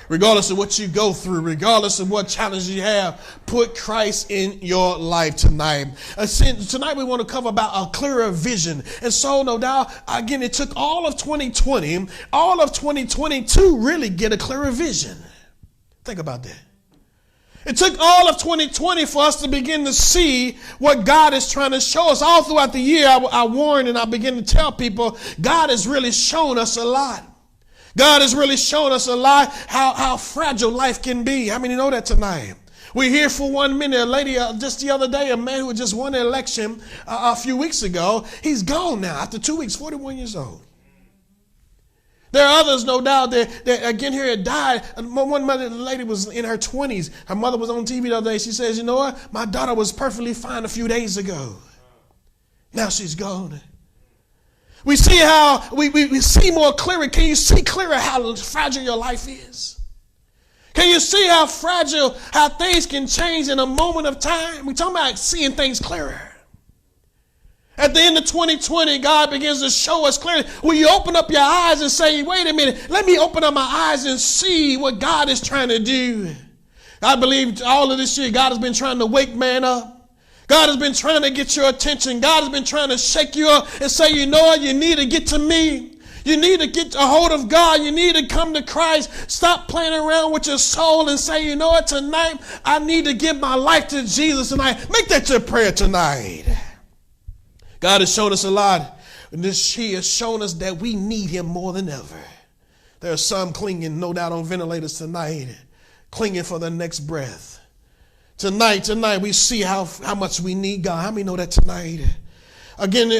Regardless of what you go through, regardless of what challenge you have, put Christ in your life tonight. Tonight we want to cover about a clearer vision. And so no doubt, again, it took all of 2020, all of 2020 to really get a clearer vision. Think about that. It took all of 2020 for us to begin to see what God is trying to show us. All throughout the year, I warned and I began to tell people, God has really shown us a lot. God has really shown us a lot how fragile life can be. How many know that tonight? We're here for 1 minute. A lady just the other day, a man who just won the election a few weeks ago, he's gone now after 2 weeks, 41 years old. There are others, no doubt, that again here had died. One lady was in her 20s. Her mother was on TV the other day. She says, you know what? My daughter was perfectly fine a few days ago. Now she's gone. We see how we see more clearly. Can you see clearer how fragile your life is? Can you see how fragile, how things can change in a moment of time? We're talking about seeing things clearer. At the end of 2020, God begins to show us clearly. Will you open up your eyes and say, wait a minute, let me open up my eyes and see what God is trying to do? I believe all of this year, God has been trying to wake man up. God has been trying to get your attention. God has been trying to shake you up and say, you know what, you need to get to me. You need to get a hold of God. You need to come to Christ. Stop playing around with your soul and say, you know what, tonight I need to give my life to Jesus tonight. Make that your prayer tonight. God has shown us a lot. He has shown us that we need him more than ever. There are some clinging, no doubt, on ventilators tonight, clinging for their next breath. Tonight, we see how much we need God. How many know that tonight? Again,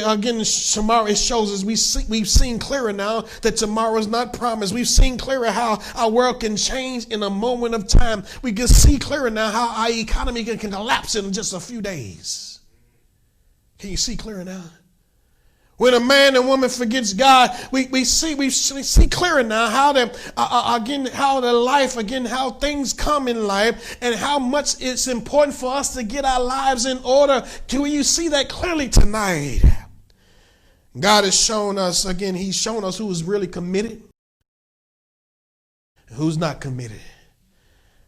tomorrow it shows us we've seen clearer now that tomorrow is not promised. We've seen clearer how our world can change in a moment of time. We can see clearer now how our economy can collapse in just a few days. Can you see clearer now? When a man and woman forgets God, we see clearer now how how things come in life and how much it's important for us to get our lives in order. Can you see that clearly tonight? God has shown us, again, he's shown us who is really committed and who's not committed.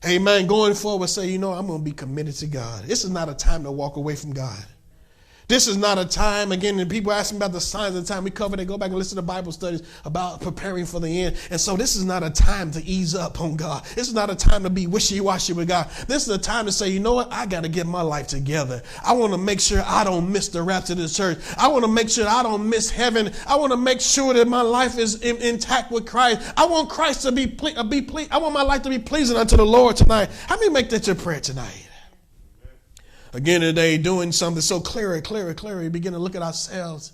Amen. Going forward, say, you know, I'm going to be committed to God. This is not a time to walk away from God. This is not a time, again, and people ask me about the signs of the time we cover. They go back and listen to Bible studies about preparing for the end. And so this is not a time to ease up on God. This is not a time to be wishy-washy with God. This is a time to say, you know what? I got to get my life together. I want to make sure I don't miss the rapture of the church. I want to make sure I don't miss heaven. I want to make sure that my life is intact with Christ. I want Christ to be I want my life to be pleasing unto the Lord tonight. How many make that your prayer tonight? Again today, doing something so clearer, we begin to look at ourselves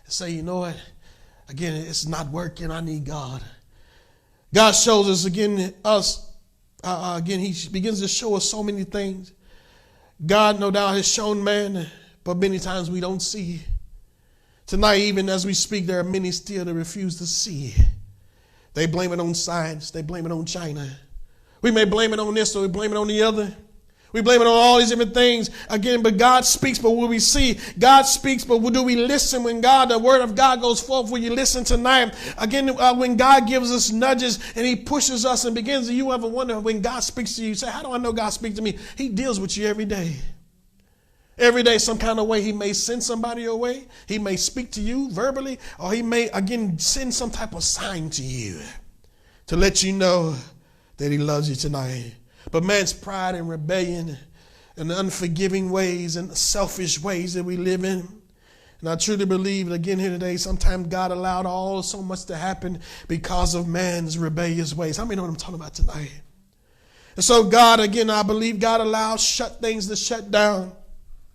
and say, you know what? Again, it's not working. I need God. God shows us again, he begins to show us so many things. God, no doubt, has shown man, but many times we don't see. Tonight, even as we speak, there are many still that refuse to see. They blame it on science. They blame it on China. We may blame it on this or we blame it on the other. We blame it on all these different things. Again, but God speaks, but will we see? God speaks, but do we listen when the word of God goes forth? Will you listen tonight? Again, when God gives us nudges and he pushes us and begins, do you ever wonder when God speaks to you, say, how do I know God speaks to me? He deals with you every day. Every day, some kind of way, he may send somebody your way. He may speak to you verbally, or he may, again, send some type of sign to you to let you know that he loves you tonight. But man's pride and rebellion and the unforgiving ways and the selfish ways that we live in. And I truly believe, again here today, sometimes God allowed so much to happen because of man's rebellious ways. How many know what I'm talking about tonight? And so God, again, I believe God allows things to shut down.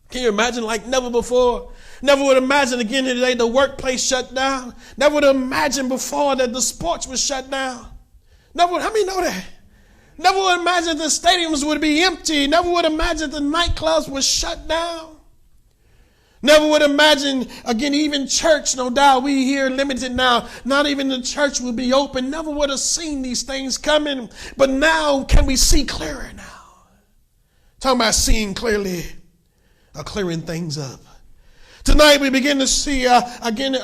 Can you imagine like never before? Never would imagine again here today the workplace shut down. Never would imagine before that the sports was shut down. How many know that? Never would imagine the stadiums would be empty. Never would imagine the nightclubs were shut down. Never would imagine, again, even church, no doubt, we here limited now. Not even the church would be open. Never would have seen these things coming. But now, can we see clearer now? Talking about seeing clearly, or clearing things up. Tonight we begin to see again.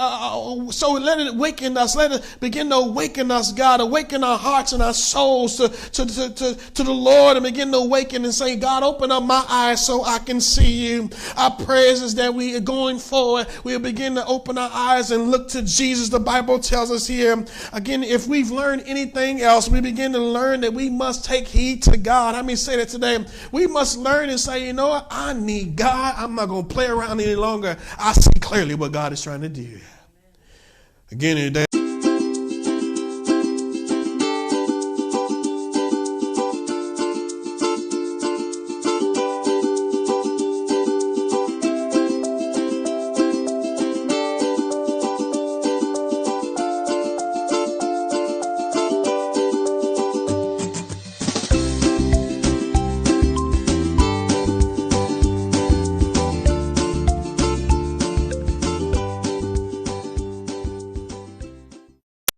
So let it awaken us. Let it begin to awaken us, God. Awaken our hearts and our souls to the Lord, and begin to awaken and say, God, open up my eyes so I can see you. Our prayers is that we are going forward. We'll begin to open our eyes and look to Jesus. The Bible tells us here, again, if we've learned anything else, we begin to learn that we must take heed to God. Let me say that today. We must learn and say, you know what? I need God. I'm not going to play around any longer. I see clearly what God is trying to do. Again, today.